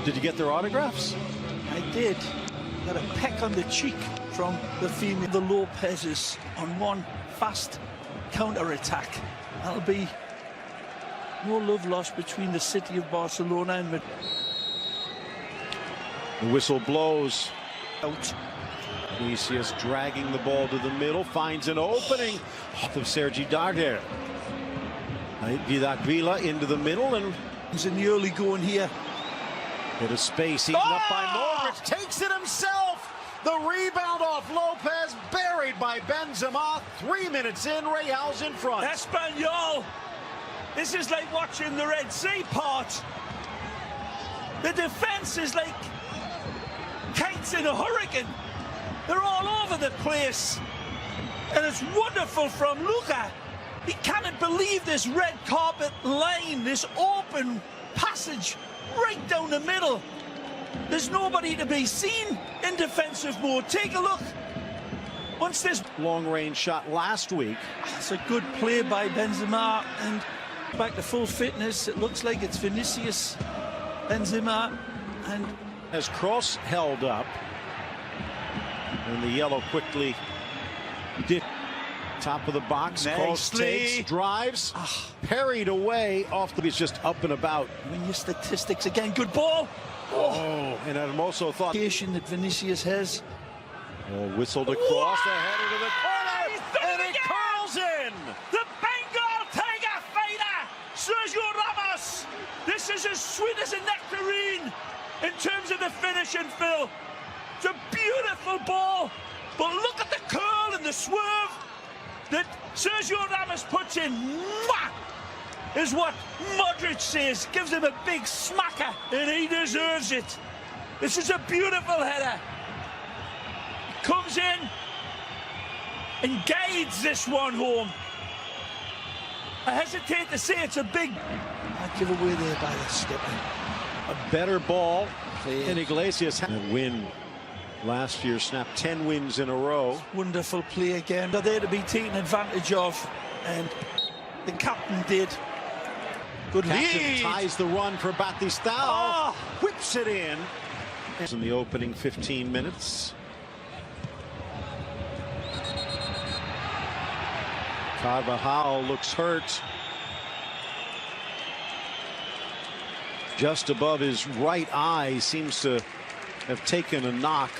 Did you get their autographs? I did. Got a peck on the cheek from the female. The Lopez's on one fast counter-attack. That'll be no love lost between the city of Barcelona and Madrid. The whistle blows. Out. Vinicius dragging the ball to the middle, finds an opening off of Sergi Darder. Didac Vila into the middle, and He's in the early going here. bit of space eaten up by Modric, takes it himself. The rebound off Lopez, buried by Benzema. 3 minutes in, Real's in front. Espanyol. This is like watching the Red Sea part. The defense is like kites in a hurricane. They're all over the place. And it's wonderful from Luka. He cannot believe this red carpet line, this open passage right down the middle. There's nobody to be seen in defensive mode. Take a look. Once this long-range shot last week. It's a good play by Benzema, and back to full fitness. It looks like it's Vinicius, Benzema, and As Kroos held up, and the yellow quickly did. Top of the box, Kroos takes, drives, parried away off the. He's just up and about. I mean, your statistics again. Good ball. Oh, and Hermoso thought. That Vinicius has. Oh, whistled across the header to the corner, and it curls in. The Bengal Tiger fighter, Sergio Ramos. This is as sweet as a nectarine in terms of the finish and Phil. It's a beautiful ball, but look at the curl and the swerve that Sergio Ramos puts in. Mwah! Is what Modric says. Gives him a big smacker, and he deserves it. This is a beautiful header. Comes in and guides this one home. I hesitate to say it's a big giveaway there by the skipper. A better ball in Iglesias. A win last year, snapped 10 wins in a row. Wonderful play again. They're there to be taken advantage of, and the captain did. Good lead. Ties the run for Batistao. Whips it in. In the opening 15 minutes. Carvajal looks hurt. Just above his right eye, seems to have taken a knock.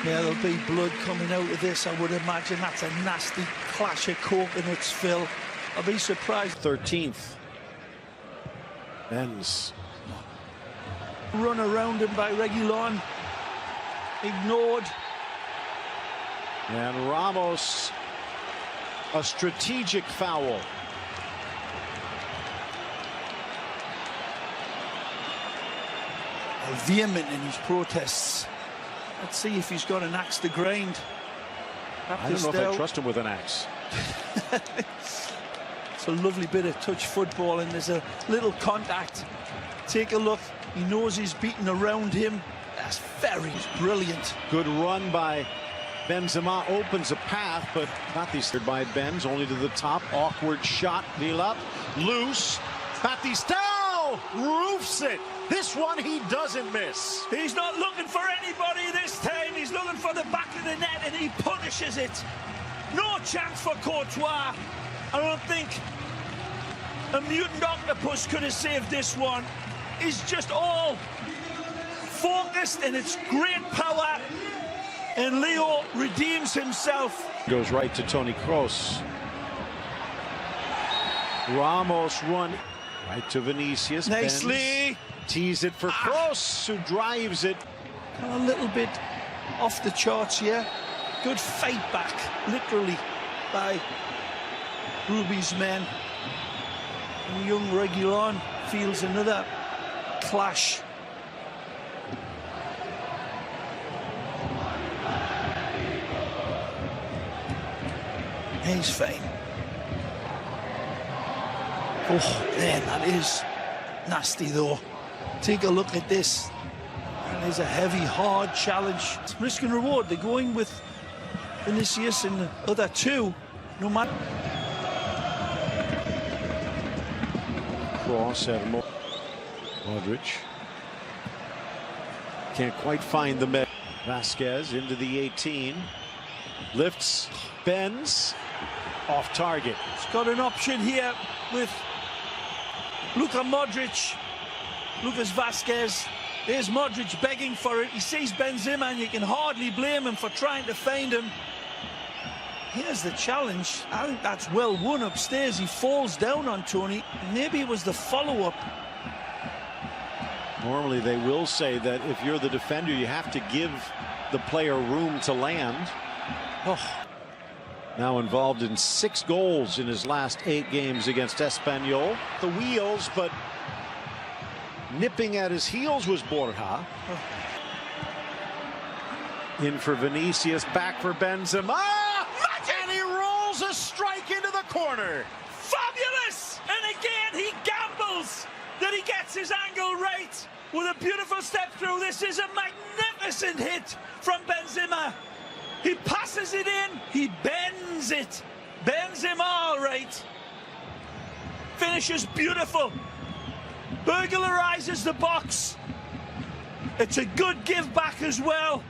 Yeah, there'll be blood coming out of this, I would imagine. That's a nasty clash of coconuts, Phil. I'll be surprised. 13th. Ends. Run around him by Reguilon. Ignored. And Ramos, a strategic foul. Vehement in his protests. Let's see if he's got an axe to grind. I don't know if I trust him with an axe. It's a lovely bit of touch football, and there's a little contact. Take a look. He knows he's beaten around him. That's very brilliant. Good run by Benzema, opens a path, but not these by Benz, only to the top. Awkward shot, Vila, loose. Batistao roofs it. This one he doesn't miss. He's not looking for anybody this time. He's looking for the back of the net, and he punishes it. No chance for Courtois. I don't think a mutant octopus could have saved this one. He's just all focused, and it's great power. And Leo redeems himself. Goes right to Toni Kroos. Ramos run right to Vinicius. Nicely. Benz. Tease it for Kroos, who drives it. A little bit off the charts here. Good fight back, literally, by Ruby's men. And young Reguilon feels another clash. He's fine. Oh, man, that is nasty, though. Take a look at this. It is a heavy, hard challenge. It's risk and reward. They're going with Vinicius and the other two, no matter. cross at Modric. Can't quite find the net. Vasquez into the 18. Lifts, bends, off target. He's got an option here with Luka Modric. Lucas Vasquez. There's Modric begging for it. He sees Benzema and you can hardly blame him for trying to find him. Here's the challenge. I think that's well won upstairs. He falls down on Tony. Maybe it was the follow-up. Normally they will say that if you're the defender, you have to give the player room to land. Oh. Now involved in 6 goals in his last 8 games against Espanyol. The wheels, but nipping at his heels was Borja. In for Vinicius, back for Benzema. And he rolls a strike into the corner. Fabulous! And again, he gambles that he gets his angle right with a beautiful step through. This is a magnificent hit from Benzema. He passes it in, he bends it. Benzema, all right. Finishes beautiful. Burglarizes the box. It's a good give back as well.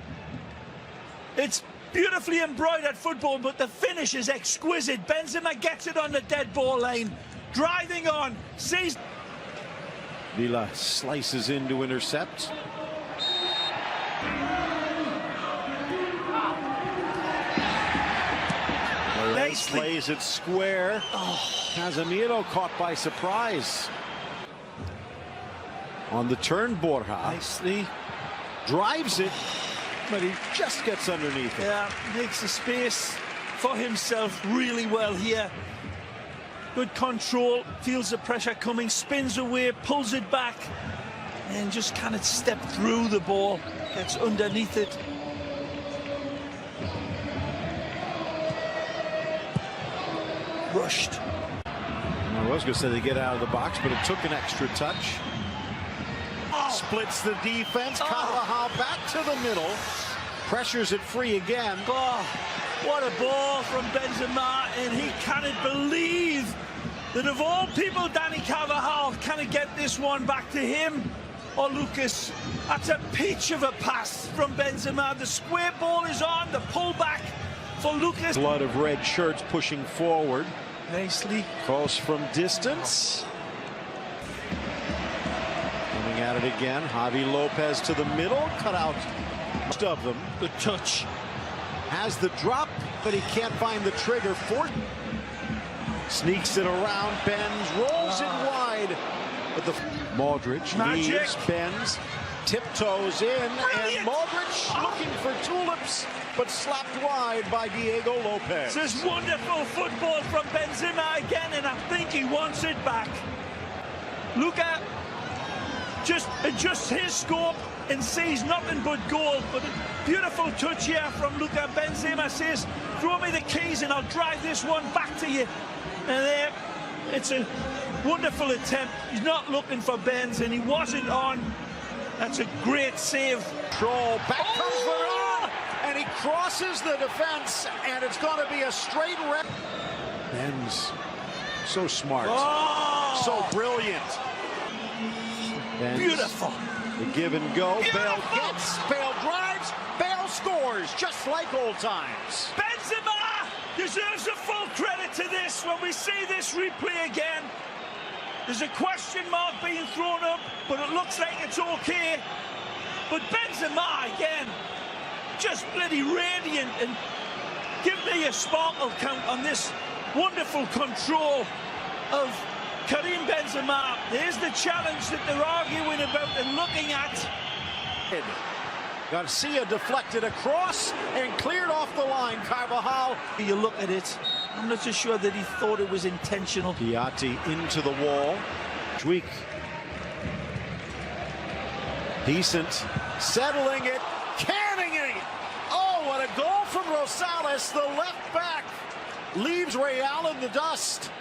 It's beautifully embroidered football, but the finish is exquisite. Benzema gets it on the dead ball line. Driving on, sees... Villa slices in to intercept. Perez plays it square. Casemiro caught by surprise. On the turn, Borja. Nicely. Drives it, but he just gets underneath it. Yeah, makes a space for himself really well here. Good control, feels the pressure coming, spins away, pulls it back, and just kind of step through the ball, gets underneath it. Rushed. I was going to say they get out of the box, but it took an extra touch. Splits the defense. Carvajal back to the middle. Pressures it free again. Oh, what a ball from Benzema, and he cannot believe that of all people, Dani Carvajal can't get this one back to him or Lucas. That's a peach of a pass from Benzema. The square ball is on, the pullback for Lucas. Blood of red shirts pushing forward. Nicely. Cross from distance. Coming at it again. Javi Lopez to the middle. Cut out most of them. Good touch. Has the drop, but he can't find the trigger. Sneaks it around, bends, rolls it wide. But the Modric leaves, bends, tiptoes in, Brilliant. and Modric looking for tulips, but slapped wide by Diego Lopez. This is wonderful football from Benzema again, and I think he wants it back. Luka just adjusts his scope and sees nothing but goal. But a beautiful touch here from Luka. Benzema says, throw me the keys and I'll drive this one back to you. And there, it's a wonderful attempt. He's not looking for Benz, and he wasn't on. That's a great save. Troll, back comes Varane, and he crosses the defense, and it's going to be a straight red. Benz, so smart, so brilliant. Benz, Beautiful. the give and go. Bale gets, Bale drives, Bale scores, just like old times. Benzema deserves a full credit to this. When we see this replay again, there's a question mark being thrown up, but it looks like it's okay. But Benzema again, just bloody radiant, and give me a sparkle count on this wonderful control of Karim Benzema. There's the challenge that they're arguing about and looking at. Garcia deflected across and cleared off the line. Carvajal. You look at it, I'm not so sure that he thought it was intentional. Piatti into the wall. Tweak. Decent. Settling it. Canning it. Oh, what a goal from Rosales. The left back leaves Real in the dust.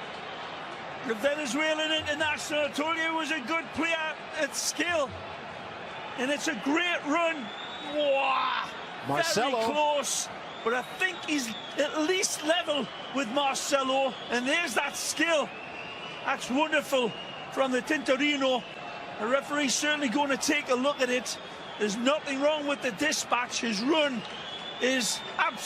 The Venezuelan international, I told you, it was a good player at skill. And it's a great run. Wow. Marcelo. Very close. But I think he's at least level with Marcelo. And there's that skill. That's wonderful from the Tintorino. The referee's certainly going to take a look at it. There's nothing wrong with the dispatch. His run is absolutely